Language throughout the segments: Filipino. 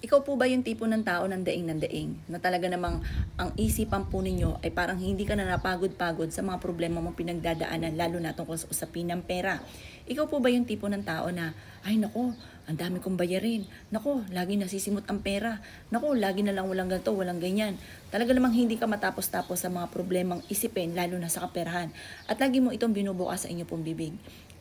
Ikaw po ba yung tipo ng tao ng daing na talaga namang ang isipan po ninyo ay parang hindi ka na napagod-pagod sa mga problema mong pinagdadaanan lalo na tungkol sa usapin ng pera? Ikaw po ba yung tipo ng tao na, ay nako, ang dami kong bayarin. Nako, lagi nasisimot ang pera. Nako, lagi na lang walang ganito, walang ganyan. Talaga namang hindi ka matapos-tapos sa mga problemang isipin lalo na sa kaperahan. At lagi mo itong binubukas sa inyo pong bibig.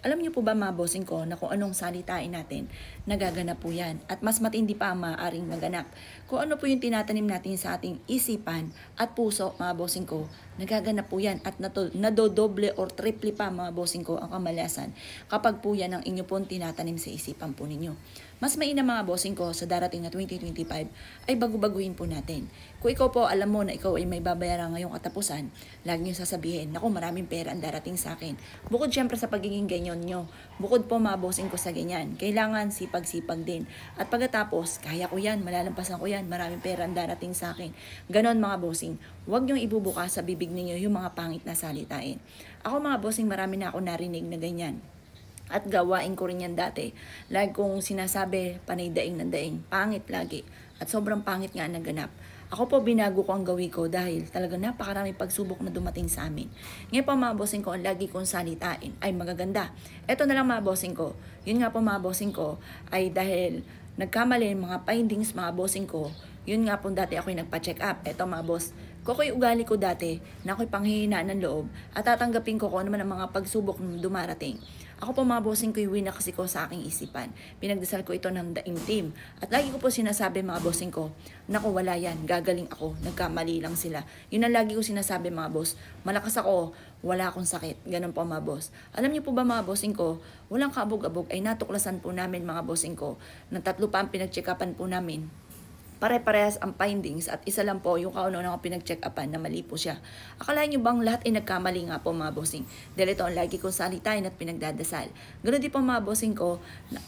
Alam niyo po ba mga bossing ko na kung anong salitain natin, nagaganap po yan. At mas matindi pa ang maaaring maganap. Kung ano po yung tinatanim natin sa ating isipan at puso mga bossing ko, nagaganap po yan. At nadodoble or triple pa mga bossing ko ang kamalasan kapag po yan ang inyo pong tinatanim sa isipan po ninyo. Mas mainam mga bossing ko sa darating na 2025 ay bago-baguhin po natin. Kung ikaw po alam mo na ikaw ay may babayaran ngayong katapusan, lagi niyo sasabihin, naku maraming pera ang darating sa akin. Bukod syempre sa pagiging ganyan nyo, bukod po mga bossing ko sa ganyan, kailangan sipag-sipag din. At pagkatapos, kaya ko yan, malalampasan ko yan, maraming pera ang darating sa akin. Ganon mga bossing, huwag niyong ibubukas sa bibig ninyo yung mga pangit na salitain. Ako mga bossing, marami na ako narinig na ganyan. At gawain ko rin yan dati. Lagi kong sinasabi, panay daing ng daing. Pangit lagi. At sobrang pangit nga naganap. Ako po binago ko ang gawin ko dahil talaga napakaraming pagsubok na dumating sa amin. Ngayon po mga bossing ko, ang lagi kong salitain ay magaganda. Ito na lang mga bossing ko. Yun nga po mga bossing ko ay dahil nagkamali mga findings mga bossing ko. Yun nga po dati ako'y nagpa-check up. Ito mga boss, kung ako'y ugali ko dati na ako'y panghihinaan ng loob at tatanggapin ko kung ano man ang mga pagsubok na dumarating. Ako po mga bossing ko, iwi na kasi ko sa aking isipan. Pinagdasal ko ito ng daing team. At lagi ko po sinasabi mga bossing ko, naku wala yan, gagaling ako, nagkamali lang sila. Yun ang lagi ko sinasabi mga boss, malakas ako, wala akong sakit. Ganun po mga boss. Alam niyo po ba mga bossing ko, walang kabog-abog ay natuklasan po namin mga bossing ko, ng 3 pa ang pinag-check-upan po namin. Pare-parehas ang findings at isa lang po yung kauna na pinag-check-upan na mali po siya. Akalain nyo bang lahat ay nagkamali nga po mga bossing? Dahil ito ang lagi kong salitain at pinagdadasal. Ganun din po mga bossing ko,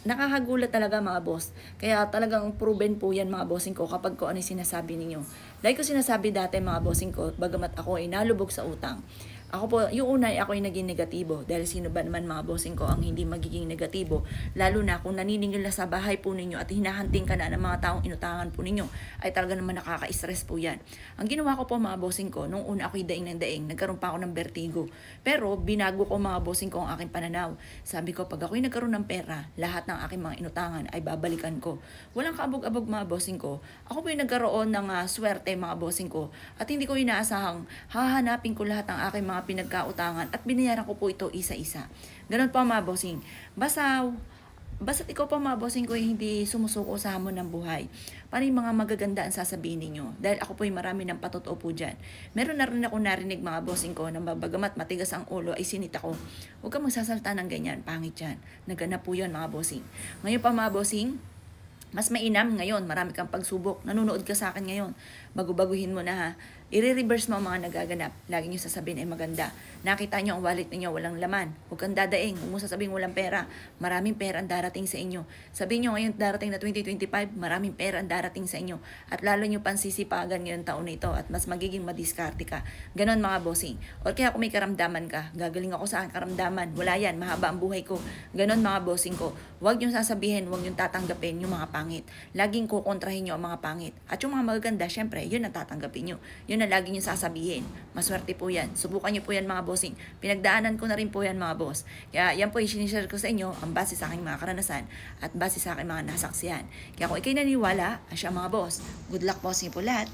nakakagulat talaga mga boss. Kaya talagang proven po yan mga bossing ko kapag ko ano yung sinasabi ninyo. Lagi ko sinasabi dati mga bossing ko, bagamat ako ay nalubog sa utang. Ako po, yung una ay ako ay naging negatibo dahil sino ba naman mga bossing ko ang hindi magiging negatibo, lalo na kung naniningil na sa bahay po ninyo at hinahanting ka na ng mga taong inutangan po ninyo, ay talaga naman nakaka-stress po yan. Ang ginawa ko po mga bossing ko, nung una ako'y daing ng daing, nagkaroon pa ako ng vertigo. Pero binago ko mga bossing ko ang aking pananaw. Sabi ko, pag ako'y nagkaroon ng pera, lahat ng aking mga inutangan ay babalikan ko. Walang kaabog-abog mga bossing ko. Ako po yung nagkaroon ng swerte mga bossing ko at hindi ko inaasahang hahanapin ko lahat ng aking mga pinagkautangan at binayaran ko po ito isa-isa. Ganun po mga bossing. Basta't ikaw po mga bossing ko hindi sumusuko sa hamon ng buhay. Paano yung mga magaganda ang sasabihin ninyo? Dahil ako po yung marami ng patotoo po dyan. Meron na rin ako narinig mga bossing ko na bagamat matigas ang ulo ay sinita ko. Huwag kang magsasalta ng ganyan, pangit yan. Naganap po yun mga bossing. Ngayon pa mga bossing, mas mainam ngayon, marami kang pagsubok. Nanonood ka sa akin ngayon. Bago-baguhin mo na ha. I-reverse mo ang mga nagaganap. Lagi nyo sasabihin ay maganda. Nakita nyo ang wallet ninyo, walang laman. Huwag kang dadaing. Huwag mo sasabihin walang pera. Maraming pera ang darating sa inyo. Sabihin nyo ngayon darating na 2025, maraming pera ang darating sa inyo. At lalo nyo pansisipagan ngayong taon na ito at mas magiging madiskarte ka. Ganon mga bossing. O kaya kung may karamdaman ka, gagaling ako sa aking karamdaman. Wala yan, mahaba ang buhay ko. Ganon mga bossing ko. Huwag nyo sasabihin, huwag nyo tatanggapin yung mga pangit. Laging kukontrahin nyo ang mga pangit. At yung mga magaganda, syempre, yun ang tatanggapin nyo. Yun ang lagi nyo sasabihin. Maswerte po yan. Subukan nyo po yan mga bossing. Pinagdaanan ko na rin po yan mga boss. Kaya yan po yung sinishare ko sa inyo ang base sa aking mga karanasan at base sa aking mga nasaksihan. Kaya kung ikay naniwala, asya mga boss. Good luck po sa inyo po lahat.